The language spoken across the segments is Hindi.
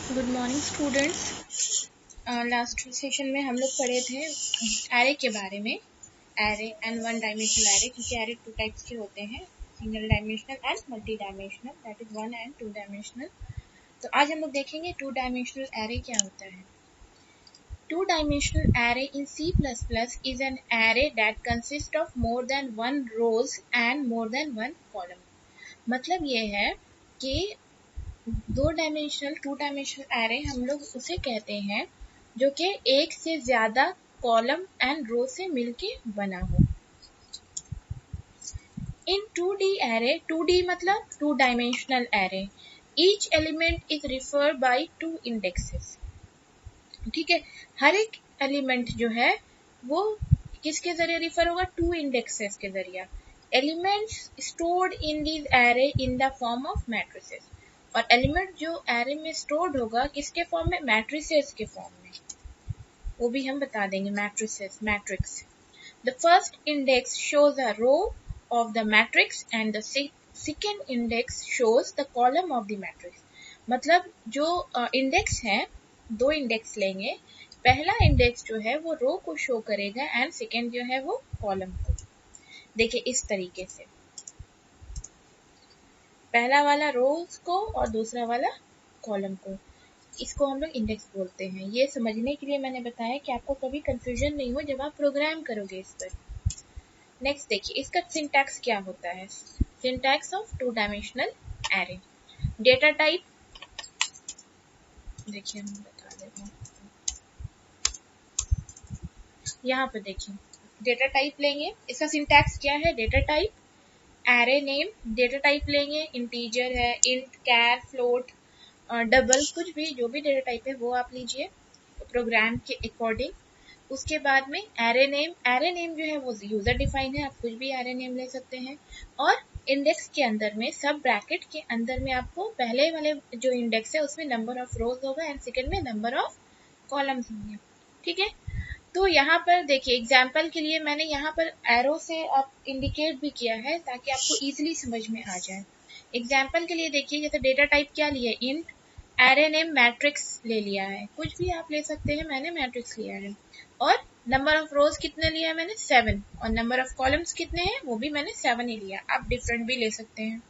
Good morning students. Last session में हम लोग पढ़े थे एरे के बारे में, array and one dimensional array, क्योंकि एरे टू टाइप्स के होते हैं, single dimensional and multi dimensional, that is one and two dimensional. तो आज हम लोग देखेंगे टू डायमेंशनल एरे क्या होता है। Two dimensional array in C++ is an array that consists of more than one rows and more than one column। मतलब ये है कि टू डायमेंशनल एरे हम लोग उसे कहते हैं जो कि एक से ज्यादा कॉलम एंड रो से मिलके बना हो। इन 2D एरे, 2D मतलब two dimensional array, each element is referred by two indexes. ठीक है, हर एक एलिमेंट जो है वो किसके जरिए रिफर होगा? टू इंडेक्सेस के जरिए। Elements stored in this array in the form of matrices, और एलिमेंट जो एरे में स्टोर्ड होगा किसके फॉर्म में? मैट्रिसेस के फॉर्म में, वो भी हम बता देंगे। Matrices, matrix. The first index shows a row of the matrix and the second index shows the column of the matrix. मतलब जो इंडेक्स है, दो इंडेक्स लेंगे, पहला इंडेक्स जो है वो रो को शो करेगा एंड सेकेंड जो है वो कॉलम को। देखिए इस तरीके से, पहला वाला रोज को और दूसरा वाला कॉलम को, इसको हम लोग इंडेक्स बोलते हैं। ये समझने के लिए मैंने बताया कि आपको कभी कंफ्यूजन नहीं हो जब आप प्रोग्राम करोगे इस पर। नेक्स्ट देखिए इसका सिंटैक्स क्या होता है। Syntax of two dimensional array. Data type, देखिए हम बता देते हैं, यहाँ पर देखिए डेटा टाइप लेंगे। इसका सिंटैक्स क्या है? Data type, array name, data type लेंगे, इंटीजर है, इंट, कैर, फ्लोट, डबल, कुछ भी, जो भी डेटा टाइप है वो आप लीजिए प्रोग्राम के अकॉर्डिंग। उसके बाद में एरे नेम जो है वो यूजर डिफाइन है, आप कुछ भी एरे नेम ले सकते हैं। और इंडेक्स के अंदर में, सब ब्रैकेट के अंदर में आपको पहले वाले जो इंडेक्स है उसमें नंबर ऑफ रोज होगा एंड सेकेंड में नंबर ऑफ कॉलम्स होंगे। ठीक है, तो यहाँ पर देखिए एग्जाम्पल के लिए मैंने यहाँ पर एरो से आप इंडिकेट भी किया है ताकि आपको इजीली समझ में आ जाए। एग्जाम्पल के लिए देखिए, जैसे डेटा टाइप क्या लिया? इंट, एरे नेम मैट्रिक्स ले लिया है, कुछ भी आप ले सकते हैं, मैंने मैट्रिक्स लिया है। और नंबर ऑफ रोज कितने लिया है मैंने? 7, और नंबर ऑफ कॉलम्स कितने हैं? वो भी मैंने 7 ही लिया, आप डिफरेंट भी ले सकते हैं।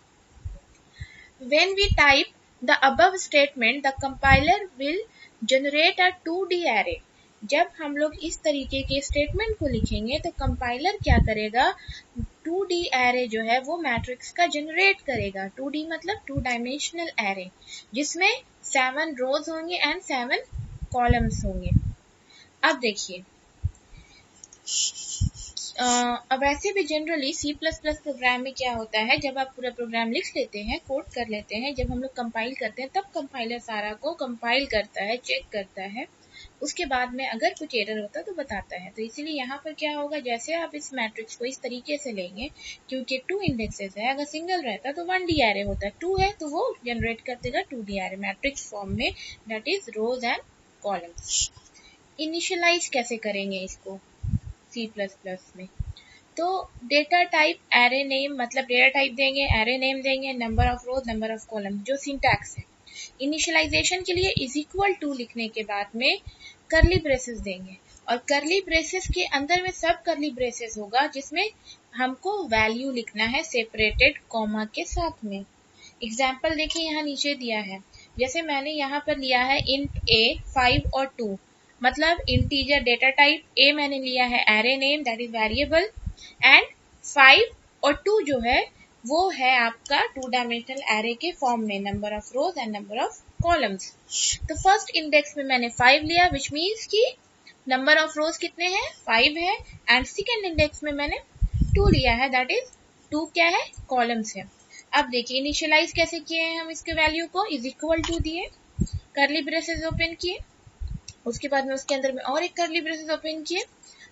When we type the above statement, the compiler will generate a 2D array। जब हम लोग इस तरीके के स्टेटमेंट को लिखेंगे तो कंपाइलर क्या करेगा? 2D एरे जो है वो मैट्रिक्स का जनरेट करेगा। 2D मतलब टू डायमेंशनल एरे, जिसमें 7 रोज होंगे एंड 7 कॉलम्स होंगे। अब देखिए अब ऐसे भी जनरली C++ प्रोग्राम में क्या होता है, जब आप पूरा प्रोग्राम लिख लेते हैं, कोड कर लेते हैं, जब हम लोग कंपाइल करते हैं तब कंपाइलर सारा को कंपाइल करता है, चेक करता है, उसके बाद में अगर कुछ एरर होता है तो बताता है। तो इसीलिए यहाँ पर क्या होगा, जैसे आप इस मैट्रिक्स को इस तरीके से लेंगे, क्योंकि 2 इंडेक्सेस है, अगर सिंगल रहता तो 1D एरे होता है, 2 है तो वो जनरेट कर देगा 2D एरे मैट्रिक्स फॉर्म में, that is rows and columns. Initialize कैसे करेंगे इसको C++ में? तो डेटा टाइप एरे नेम, मतलब डेटा टाइप देंगे, एरे नेम देंगे, number of rows, number of column, जो सिंटैक्स है। इनिशियलाइजेशन के लिए इज इक्वल टू लिखने के बाद में करली ब्रेसेस देंगे, और करली ब्रेसेस के अंदर में सब करली ब्रेसेस होगा जिसमें हमको वैल्यू लिखना है सेपरेटेड कॉमा के साथ में। एग्जाम्पल देखिए यहाँ नीचे दिया है, जैसे मैंने यहाँ पर लिया है इंट a 5 और 2, मतलब इंटीजर डेटा टाइप, a मैंने लिया है array name that is variable, and 5 और 2 जो है वो है आपका टू डायमेंशनल एरे के फॉर्म में, number of rose and number of columns. तो फर्स्ट इंडेक्स में मैंने 5 लिया, विच मीन्स कि नंबर ऑफ रोज कितने हैं? 5 है, एंड सेकेंड इंडेक्स में मैंने 2 लिया है, दैट इज 2 क्या है? कॉलम्स है। अब देखिए इनिशियलाइज कैसे किए हैं हम इसके वैल्यू को, इज इक्वल टू दिए, करली ब्रेसेस ओपन किए, उसके बाद में उसके अंदर में और एक करली ब्रेसेस ओपन किए,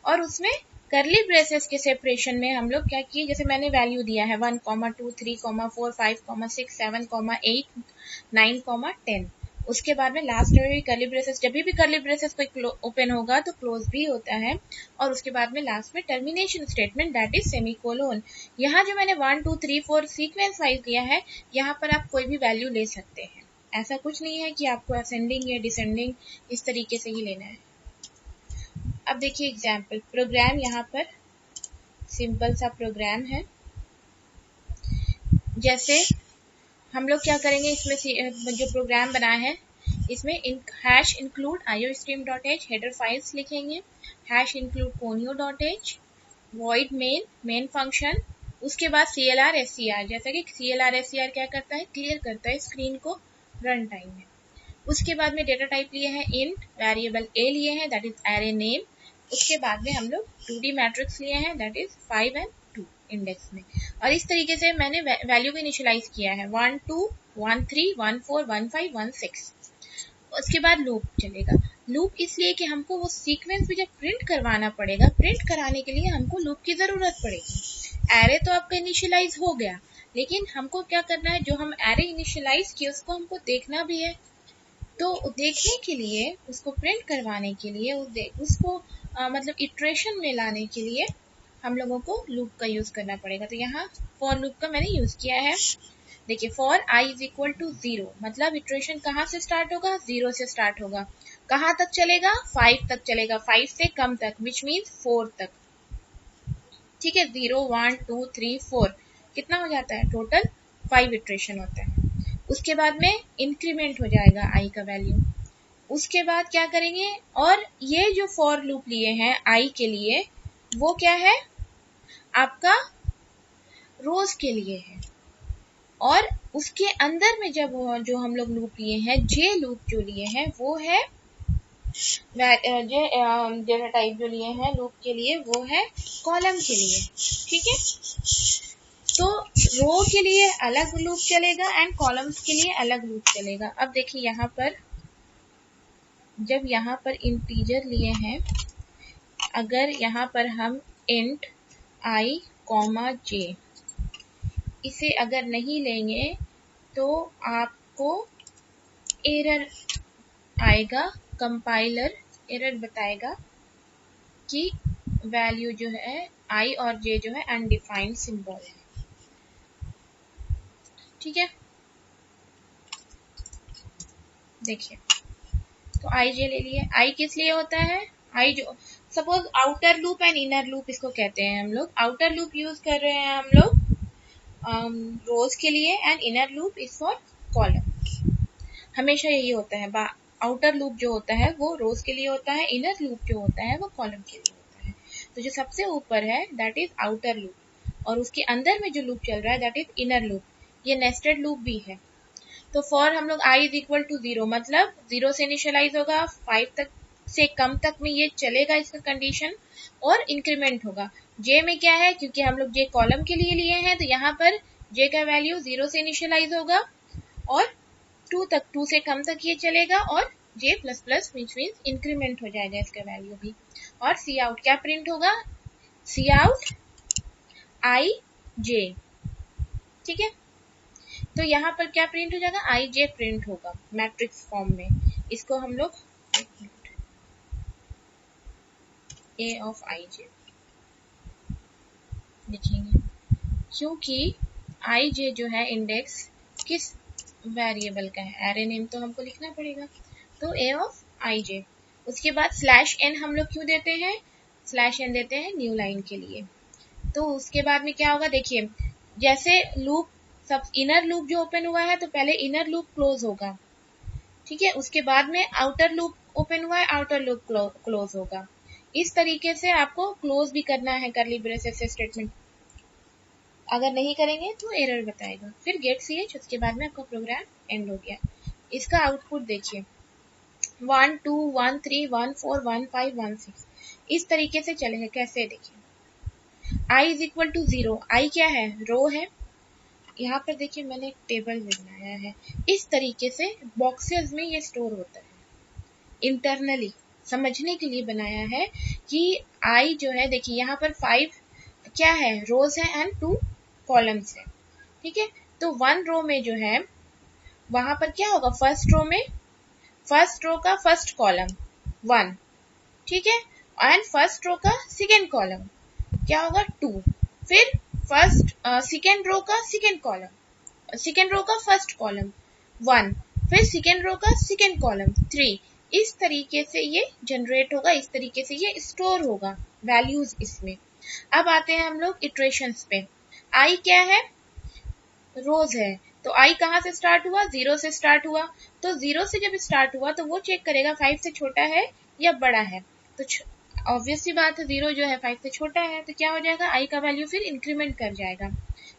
और उसमें करली ब्रेसेस के सेपरेशन में हम लोग क्या किए, जैसे मैंने वैल्यू दिया है 1, 2, 3, 4, 5, 6, 7, 8, 9, 10, उसके बाद में लास्ट में भी करली ब्रेसेस, जब भी करली ब्रेसेस कोई ओपन होगा तो क्लोज भी होता है, और उसके बाद में लास्ट में termination statement that is semicolon. यहाँ जो मैंने 1, 2, 3, 4 सीक्वेंस वाइज लिया है, यहाँ पर आप कोई भी वैल्यू ले सकते हैं। ऐसा कुछ नहीं है कि आपको असेंडिंग या डिसेंडिंग इस तरीके से ही लेना है। अब देखिए एग्जाम्पल प्रोग्राम, यहाँ पर सिंपल सा प्रोग्राम है। जैसे हम लोग क्या करेंगे, इसमें जो प्रोग्राम बना है इसमें hash include iostream.h header files लिखेंगे, hash include conio.h, void main function, उसके बाद CLR SCR, जैसा कि CLR SCR क्या करता है, क्लियर करता है स्क्रीन को रन टाइम में। उसके बाद में डेटा टाइप लिए हैं इंट, वेरिएबल a लिए हैं दैट इज एरे नेम। उसके बाद में हम लोग 2D मैट्रिक्स लिए हैं दैट इज 5 and 2 इंडेक्स में। और इस तरीके से मैंने वैल्यू को इनिशियलाइज किया है 1 2 1 3 1 4 1 5 1 6। उसके बाद लूप चलेगा। लूप इसलिए कि हमको वो सीक्वेंस भी जब प्रिंट करवाना पड़ेगा, प्रिंट कराने के लिए हमको लूप की जरूरत पड़ेगी। एरे तो आपका इनिशियलाइज हो गया, लेकिन हमको क्या करना है, जो हम एरे इनिशियलाइज किए उसको हमको देखना भी है। तो देखने के लिए, उसको प्रिंट करवाने के लिए, उसको मतलब इटरेशन में लाने के लिए हम लोगों को लूप का यूज करना पड़ेगा। तो यहाँ फॉर लूप का मैंने यूज किया है। देखिए for i is equal to 0, मतलब इटरेशन कहाँ से स्टार्ट होगा, 0 से स्टार्ट होगा। कहाँ तक चलेगा, 5 तक चलेगा, 5 से कम तक, विच मीन्स 4 तक। ठीक है, 0 1 2 3 4 कितना हो जाता है, टोटल 5 इटरेशन होता है। उसके बाद में इंक्रीमेंट हो जाएगा i का वैल्यू। उसके बाद क्या करेंगे, और ये जो फॉर लूप लिए हैं i के लिए, वो क्या है, आपका रोज के लिए है। और उसके अंदर में जब जो हम लोग लूप लिए हैं, जे लूप जो लिए हैं, वो है डेटा टाइप जो लिए हैं लूप के लिए, वो है कॉलम के लिए। ठीक है, तो रो के लिए अलग लूप चलेगा एंड कॉलम्स के लिए अलग लूप चलेगा। अब देखिए यहाँ पर, जब यहाँ पर इंटीजर लिए हैं, अगर यहाँ पर हम इंट i, j इसे अगर नहीं लेंगे तो आपको एरर आएगा, कंपाइलर एरर बताएगा कि वैल्यू जो है i और j जो है अनडिफाइंड सिंबल है। ठीक है, देखिए तो i j ले लिए। i किस लिए होता है, i जो suppose outer loop and inner loop इसको कहते हैं हम लोग। आउटर लूप यूज कर रहे हैं हम लोग रोज के लिए and inner loop is for column. हमेशा यही होता है, आउटर लूप जो होता है वो रोज के लिए होता है, इनर लूप जो होता है वो कॉलम के लिए होता है। तो जो सबसे ऊपर है दैट इज आउटर लूप, और उसके अंदर में जो लूप चल रहा है दैट इज इनर लूप। ये नेस्टेड लूप भी है। तो फॉर हम लोग i इज इक्वल टू 0, मतलब 0 से इनिशियलाइज होगा, 5 तक से कम तक में ये चलेगा इसका कंडीशन, और इंक्रीमेंट होगा। j में क्या है, क्योंकि हम लोग j कॉलम के लिए लिए हैं, तो यहाँ पर j का वैल्यू 0 से इनिशियलाइज होगा और 2 तक, 2 से कम तक ये चलेगा, और j plus plus which means increment हो जाएगा इसका वैल्यू भी। और सी आउट क्या प्रिंट होगा, सी आउट i j। ठीक है, तो यहाँ पर क्या प्रिंट हो जाएगा, i j प्रिंट होगा मैट्रिक्स फॉर्म में। इसको हम लोग a of i j लिखेंगे, क्योंकि i j जो है इंडेक्स किस वेरिएबल का है, एरे नेम तो हमको लिखना पड़ेगा, तो a of i j। उसके बाद स्लैश n हम लोग क्यों देते हैं, स्लैश n देते हैं न्यू लाइन के लिए। तो उसके बाद में क्या होगा, देखिए जैसे लूप सब इनर लूप जो ओपन हुआ है तो पहले इनर लूप क्लोज होगा। ठीक है, उसके बाद में आउटर लूप ओपन हुआ है, आउटर लूप क्लोज होगा। इस तरीके से आपको क्लोज भी करना है करली ब्रेसेस से स्टेटमेंट। अगर नहीं करेंगे तो एरर बताएगा। फिर गेट ch, उसके बाद में आपका प्रोग्राम एंड हो गया। इसका आउटपुट देखिए 1 2 1 3 1 4 1 5 1 6 इस तरीके से चलेगा। कैसे, देखिए i is equal to 0, i क्या है, रो है। यहाँ पर देखिए मैंने एक टेबल बनाया है, इस तरीके से बॉक्सेस में ये स्टोर होता है। इंटरनली समझने के लिए बनाया है कि i जो है, देखिए यहाँ पर 5 क्या है, रोज है एंड 2 कॉलम्स है। ठीक है, तो 1 रो में जो है वहां पर क्या होगा, फर्स्ट रो में फर्स्ट रो का फर्स्ट कॉलम 1, ठीक है, एंड फर्स्ट रो का सेकेंड कॉलम क्या होगा 2, फिर फर्स्ट सेकेंड रो का सेकेंड कॉलम, सेकेंड रो का फर्स्ट कॉलम 1, फिर सेकेंड रो का सेकेंड कॉलम 3। इस तरीके से ये जनरेट होगा, इस तरीके से ये स्टोर होगा वैल्यूज इसमें। अब आते हैं हम लोग इटरेशंस पे। आई क्या है, रोज है, तो आई कहाँ से स्टार्ट हुआ, 0 से स्टार्ट हुआ। तो 0 से जब स्टार्ट हुआ तो वो चेक करेगा 5 से छोटा है या बड़ा है। तो ऑब्वियस सी बात है 0 जो है 5 से छोटा है, तो क्या हो जाएगा, आई का वैल्यू फिर इंक्रीमेंट कर जाएगा।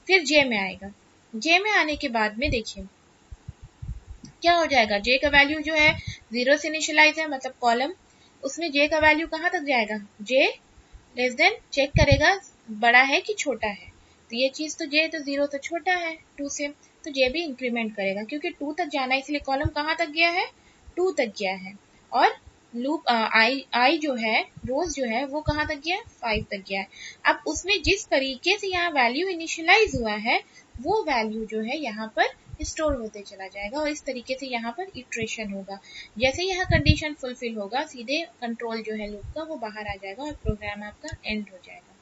फिर जे में आएगा, जे में आने के बाद में देखिए क्या हो जाएगा, जे का वैल्यू जो है 0 से इनिशियलाइज है, मतलब कॉलम, उसमें जे का वैल्यू कहाँ तक जाएगा, जे लेस देन चेक करेगा बड़ा है कि छोटा है। तो ये चीज तो जे तो 0 तो छोटा है 2 से, तो जे भी इंक्रीमेंट करेगा क्योंकि 2 तक जाना है, इसलिए कॉलम कहाँ तक गया है, 2 तक गया है। और लूप आई जो है, रोज जो है वो कहाँ तक गया है, 5 तक गया है। अब उसमें जिस तरीके से यहाँ वैल्यू इनिशियलाइज हुआ है वो वैल्यू जो है यहाँ पर स्टोर होते चला जाएगा और इस तरीके से यहाँ पर इटरेशन होगा। जैसे यहाँ कंडीशन फुलफिल होगा सीधे कंट्रोल जो है लूप का वो बाहर आ जाएगा और प्रोग्राम आपका एंड हो जाएगा।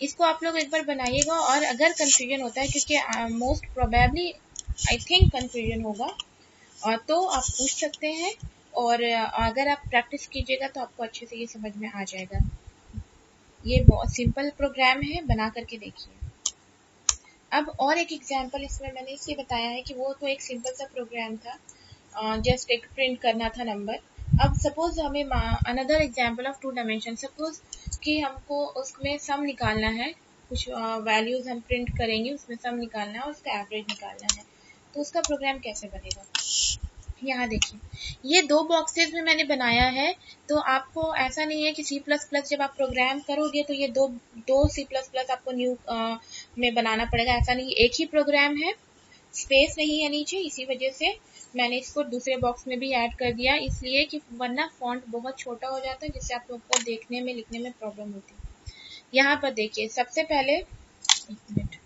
इसको आप लोग एक बार बनाइएगा, और अगर कंफ्यूजन होता है, क्योंकि most probably I think confusion होगा, और तो आप पूछ सकते हैं, और अगर आप प्रैक्टिस कीजिएगा तो आपको अच्छे से ये समझ में आ जाएगा। ये बहुत सिंपल प्रोग्राम है, बना करके देखिए। अब और एक एग्जांपल इसमें मैंने इसलिए बताया है कि वो तो एक सिंपल सा प्रोग्राम था, जस्ट एक प्रिंट करना था नंबर। अब सपोज हमें another example of 2 dimension, suppose कि हमको उसमें सम निकालना है, कुछ वैल्यूज हम प्रिंट करेंगे, उसमें सम निकालना है और उसका एवरेज निकालना है। तो उसका प्रोग्राम कैसे बनेगा, यहाँ देखिए ये 2 बॉक्सेस में मैंने बनाया है। तो आपको ऐसा नहीं है कि C++ जब आप प्रोग्राम करोगे तो ये दो C++ आपको न्यू में बनाना पड़ेगा, ऐसा नहीं, एक ही प्रोग्राम है, स्पेस नहीं है नीचे, इसी वजह से मैंने इसको दूसरे बॉक्स में भी ऐड कर दिया, इसलिए कि वरना फॉन्ट बहुत छोटा हो जाता है जिससे आप लोग को देखने में लिखने में प्रॉब्लम होती है। यहाँ पर देखिए सबसे पहले, एक मिनट,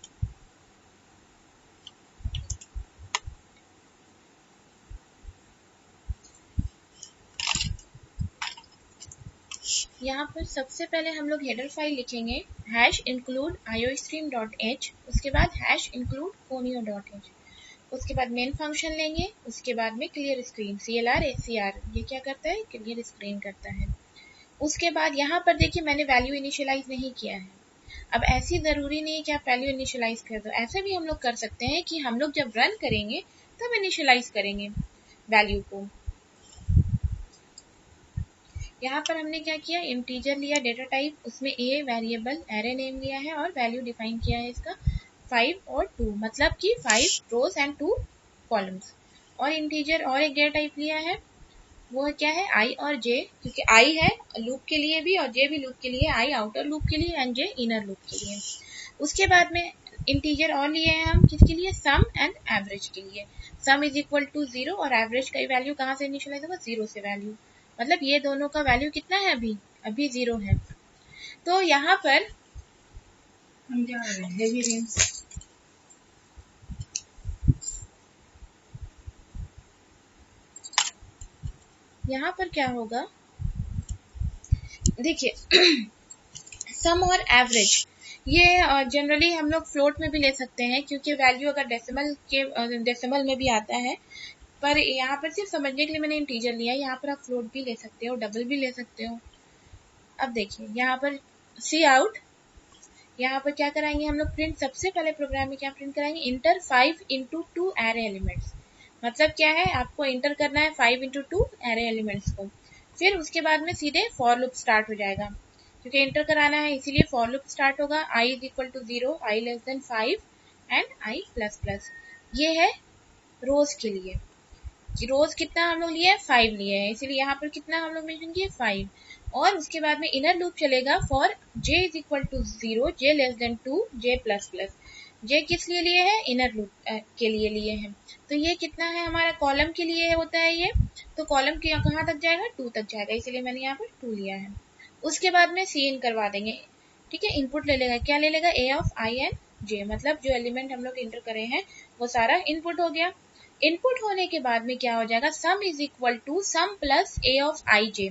यहाँ पर सबसे पहले हम लोग हेडर फाइल लिखेंगे #include iostream.h, उसके बाद #include conio.h, उसके बाद मेन फंक्शन लेंगे, उसके बाद में क्लियर स्क्रीन CLR SCR, ये क्या करता है, क्लियर स्क्रीन करता है। उसके बाद यहाँ पर देखिए मैंने वैल्यू इनिशियलाइज नहीं किया है। अब ऐसी जरूरी नहीं है कि आप वैल्यू इनिशियलाइज कर दो, ऐसे भी हम लोग कर सकते हैं कि हम लोग जब रन करेंगे तब इनिशियलाइज करेंगे वैल्यू को। यहाँ पर हमने क्या किया, इंटीजर लिया डेटा टाइप, उसमें a वेरिएबल एरे नेम लिया है और वैल्यू डिफाइन किया है इसका 5 और 2, मतलब कि 5 रोज एंड 2 कॉलम्स। और इंटीजर और एक डेटा टाइप लिया है, वो क्या है i और j, क्योंकि i है लूप के लिए भी और j भी लूप के लिए, i आउटर लूप के लिए एंड j इनर लूप के लिए। उसके बाद में इंटीजर और लिए हैं हम किसके लिए, सम एंड एवरेज के लिए। सम इज इक्वल टू 0 और एवरेज का वैल्यू कहाँ से इनिशियलाइज होगा, 0 से वैल्यू, मतलब ये दोनों का वैल्यू कितना है, अभी 0 है। तो यहाँ पर हम क्या कर रहे हैं, हेवी रेन, यहाँ पर क्या होगा देखिए सम और एवरेज ये जनरली हम लोग फ्लोट में भी ले सकते हैं, क्योंकि वैल्यू अगर डेसिमल में भी आता है, पर यहाँ पर सिर्फ समझने के लिए मैंने इंटीजर लिया है। यहाँ पर आप फ्लोट भी ले सकते हो, डबल भी ले सकते हो। अब देखिए यहाँ पर सी आउट, यहाँ पर क्या कराएंगे हम लोग प्रिंट, सबसे पहले प्रोग्राम में क्या प्रिंट कराएंगे, इंटर 5 into 2 एरे एलिमेंट्स, मतलब क्या है, आपको इंटर करना है 5 into 2 एरे एलिमेंट्स को। फिर उसके बाद में सीधे फॉर लूप स्टार्ट हो जाएगा, क्योंकि इंटर कराना है इसीलिए फॉर लूप स्टार्ट होगा, i is equal to 0, i less than 5 and i plus plus. ये है रोज के लिए, रोज कितना हम लोग लिए, 5 लिए हैं, इसीलिए यहाँ पर कितना हम लोग मेंशन किए, 5। और उसके बाद में इनर लूप चलेगा for j is equal to 0, j less than 2, j plus plus. j किस लिए लिए है, इनर लूप के लिए लिए हैं। तो ये कितना है हमारा, कॉलम के लिए होता है ये, तो कॉलम के कहाँ तक जाएगा, 2 तक जाएगा, इसलिए मैंने यहाँ पर 2 लिया है। उसके बाद में सी इन करवा देंगे, ठीक है, इनपुट ले लेगा, क्या ले लेगा, a of i and j, मतलब जो एलिमेंट हम लोग इंटर करे हैं वो सारा इनपुट हो गया। इनपुट होने के बाद में क्या हो जाएगा, sum is equal to sum plus a of i j,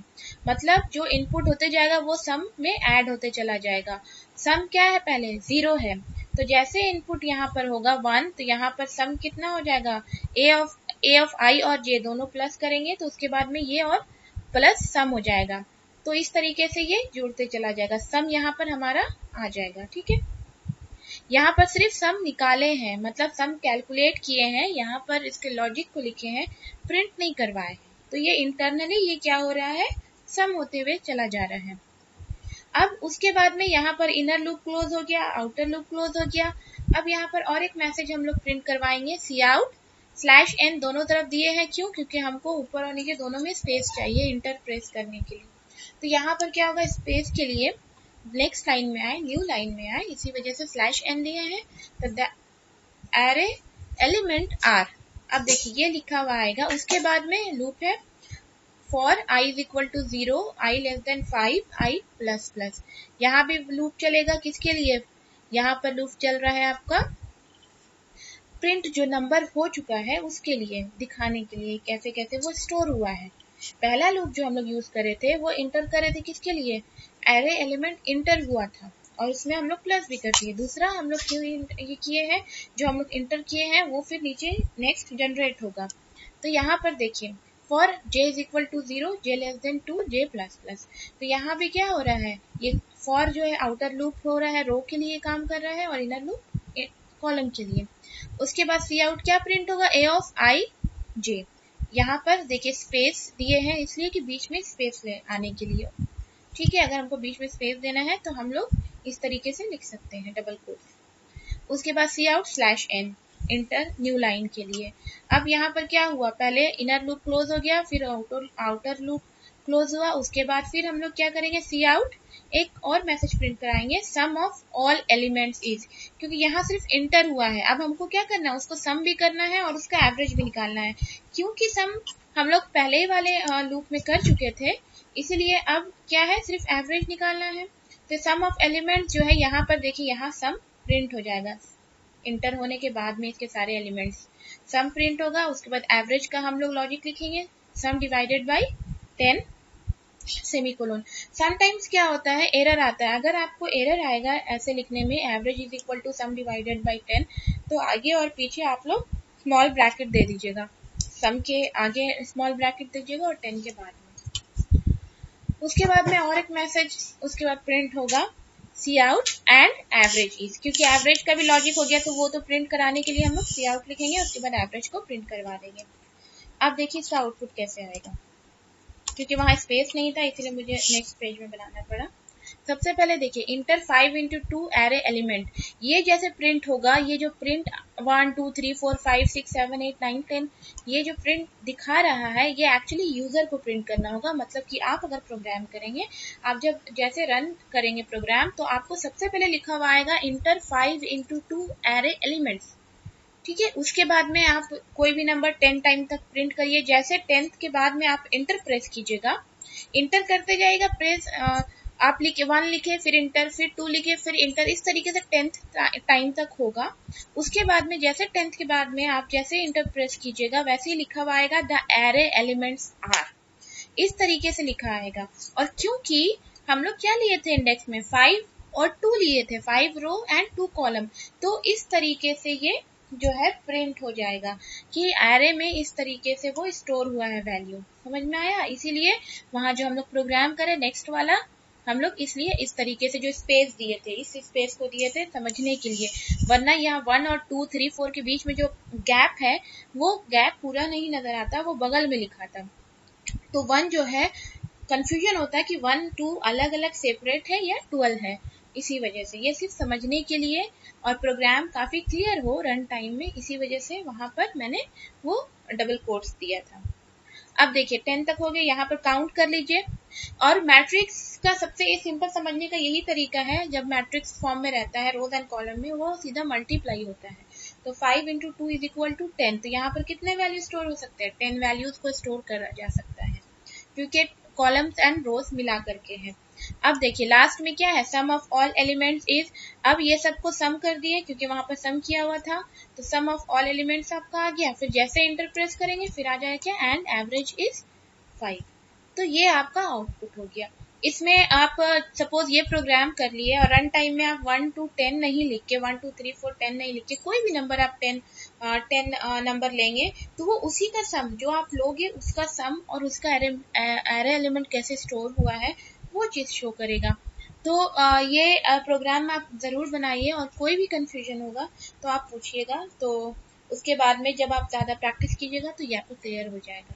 मतलब जो इनपुट होते जाएगा वो सम में ऐड होते चला जाएगा। सम क्या है, पहले 0 है, तो जैसे इनपुट यहाँ पर होगा 1, तो यहाँ पर सम कितना हो जाएगा, ए ऑफ आई और जे दोनों प्लस करेंगे तो उसके बाद में ये और प्लस सम हो जाएगा। तो इस तरीके से ये जुड़ते चला जाएगा, सम यहाँ पर हमारा आ जाएगा। ठीक है, यहाँ पर सिर्फ सम निकाले हैं, मतलब सम कैलकुलेट किए हैं, यहाँ पर इसके लॉजिक को लिखे हैं, प्रिंट नहीं करवाए हैं। तो ये इंटरनली ये क्या हो रहा है, सम होते हुए चला जा रहा है। अब उसके बाद में यहाँ पर इनर लूप क्लोज हो गया, आउटर लूप क्लोज हो गया। अब यहाँ पर और एक मैसेज हम लोग प्रिंट करवाएंगे, सी आउट स्लैश एन दोनों तरफ दिए हैं, क्यों, क्योंकि हमको ऊपर और नीचे दोनों में स्पेस चाहिए इंटर प्रेस करने के लिए। तो यहाँ पर क्या होगा, स्पेस के लिए नेक्स्ट लाइन में आए, न्यू लाइन में आए, इसी वजह से स्लैश एन दिए हैं। तो द एरे एलिमेंट आर, अब देखिए ये लिखा हुआ आएगा। उसके बाद में लूप है for i is equal to 0, i less than 5, i plus plus. यहाँ भी लूप चलेगा, किसके लिए, यहाँ पर लूप चल रहा है आपका प्रिंट जो नंबर हो चुका है उसके लिए, दिखाने के लिए कैसे कैसे वो स्टोर हुआ है। पहला लूप जो हम लोग यूज कर रहे थे वो इंटर कर रहे थे, किसके लिए, एरे एलिमेंट इंटर हुआ था और उसमें हम लोग प्लस भी कर दिए। दूसरा हम लोग ये किए हैं, जो हम लोग इंटर किए हैं वो फिर नीचे नेक्स्ट जनरेट होगा। तो यहाँ पर देखिए for j is equal to 0, j less than 2, j plus plus. तो यहाँ भी क्या हो रहा है, ये फॉर जो है आउटर लूप हो रहा है, रो के लिए काम कर रहा है और इनर लूप कॉलम के लिए। उसके बाद सी आउट क्या प्रिंट होगा, a ऑफ i j। यहाँ पर देखिए स्पेस दिए हैं इसलिए कि बीच में स्पेस ले आने के लिए। ठीक है, अगर हमको बीच में स्पेस देना है तो हम लोग इस तरीके से लिख सकते हैं, डबल कोट। उसके बाद C out slash N enter new line के लिए। अब यहाँ पर क्या हुआ, पहले इनर लूप क्लोज हो गया, फिर आउटर लूप क्लोज हुआ, उसके बाद फिर हम लोग क्या करेंगे, सी आउट एक और मैसेज प्रिंट कराएंगे, सम ऑफ ऑल एलिमेंट्स इज, क्योंकि यहाँ सिर्फ इंटर हुआ है। अब हमको क्या करना है, उसको सम भी करना है और उसका एवरेज भी निकालना है, क्योंकि सम हम लोग पहले ही वाले लूप में कर चुके थे, इसीलिए अब क्या है, सिर्फ एवरेज निकालना है। तो सम ऑफ एलिमेंट जो है यहाँ पर देखिए, यहाँ सम प्रिंट हो जाएगा, इंटर होने के बाद में इसके सारे एलिमेंट्स सम प्रिंट होगा। उसके बाद एवरेज का हम लोग लॉजिक लिखेंगे, सम डिवाइडेड बाय 10 सेमीकोलन। समटाइम्स क्या होता है, एरर आता है, अगर आपको एरर आएगा ऐसे लिखने में average is equal to sum divided by 10, तो आगे और पीछे आप लोग स्मॉल ब्रैकेट दे दीजिएगा, सम के आगे स्मॉल ब्रैकेट दीजिएगा और 10 के बाद में। उसके बाद में और एक मैसेज उसके बाद प्रिंट होगा, सी आउट एंड एवरेज इज, क्योंकि एवरेज का भी लॉजिक हो गया तो वो तो प्रिंट कराने के लिए हम लोग सी आउट लिखेंगे, उसके बाद एवरेज को प्रिंट करवा देंगे। अब देखिए इसका आउटपुट कैसे आएगा, क्योंकि वहां स्पेस नहीं था इसलिए मुझे नेक्स्ट पेज में बनाना पड़ा। सबसे पहले देखिए इंटर 5 into 2 एरे एलिमेंट, ये जैसे प्रिंट होगा, ये जो प्रिंट 1 2 3 4 5 6 7 8 9 10 ये जो प्रिंट दिखा रहा है ये एक्चुअली यूजर को प्रिंट करना होगा। मतलब कि आप अगर प्रोग्राम करेंगे, आप जब जैसे रन करेंगे प्रोग्राम, तो आपको सबसे पहले लिखा हुआ आएगा इंटर 5 into 2 एरे एलिमेंट्स। ठीक है, उसके बाद में आप कोई भी नंबर 10 टाइम तक प्रिंट करिए। जैसे 10th के बाद में आप इंटर प्रेस कीजिएगा, इंटर करते जाएगा, प्रेस आप लिखे 1 लिखे, फिर इंटर, फिर 2 लिखे, फिर इंटर, इस तरीके से 10th टाइम तक होगा। उसके बाद में जैसे 10th के बाद में आप जैसे इंटर प्रेस कीजिएगा वैसे ही लिखा हुआ आएगा द एरे एलिमेंट्स आर, इस तरीके से लिखा आएगा। और क्योंकि हम लोग क्या लिए थे इंडेक्स में 5 और 2 लिए थे, 5 रो एंड 2 कॉलम, तो इस तरीके से ये जो है प्रिंट हो जाएगा कि एरे में इस तरीके से वो स्टोर हुआ है वैल्यू। समझ में आया? इसीलिए वहां जो हम लोग प्रोग्राम करें नेक्स्ट वाला, हम लोग इसलिए इस तरीके से जो स्पेस दिए थे, इस स्पेस को दिए थे समझने के लिए, वरना यहाँ 1 और 2 3 4 के बीच में जो गैप है वो गैप पूरा नहीं नजर आता, वो बगल में लिखा था। तो 1 जो है कंफ्यूजन होता है कि 1 2 अलग अलग सेपरेट है या 12 है, इसी वजह से ये सिर्फ समझने के लिए और प्रोग्राम काफी क्लियर हो रन टाइम में, इसी वजह से वहां पर मैंने वो डबल कोट्स दिया था। अब देखिए 10 तक हो गए, यहाँ पर काउंट कर लीजिए। और मैट्रिक्स का सबसे सिंपल समझने का यही तरीका है, जब मैट्रिक्स फॉर्म में रहता है रोज एंड कॉलम में, वो सीधा मल्टीप्लाई होता है। तो 5 into 2 इज इक्वल टू 10, तो यहाँ पर कितने वैल्यू स्टोर हो सकते हैं, 10 वैल्यूज को स्टोर करा जा सकता है, क्योंकि कॉलम्स एंड रोज मिला करके है। अब देखिए लास्ट में क्या है, सम ऑफ ऑल एलिमेंट्स इज, अब ये सबको सम कर दिए क्योंकि वहां पर सम किया हुआ था, तो सम ऑफ ऑल एलिमेंट्स आपका आ गया। फिर जैसे इंटर प्रेस करेंगे फिर आ जाएगा क्या, एंड एवरेज इज 5। तो ये आपका आउटपुट हो गया। इसमें आप सपोज ये प्रोग्राम कर लिए और रन टाइम में आप 1 to 10 नहीं लिख के 1 2 3 4 10 नहीं लिख के कोई भी नंबर आप 10 नंबर लेंगे, तो वो उसी का सम जो आप लोगे उसका सम और उसका एरे एलिमेंट कैसे स्टोर हुआ है वो चीज़ शो करेगा। तो ये प्रोग्राम आप ज़रूर बनाइए और कोई भी कंफ्यूजन होगा तो आप पूछिएगा। तो उसके बाद में जब आप ज़्यादा प्रैक्टिस कीजिएगा तो ये आपको क्लियर हो जाएगा।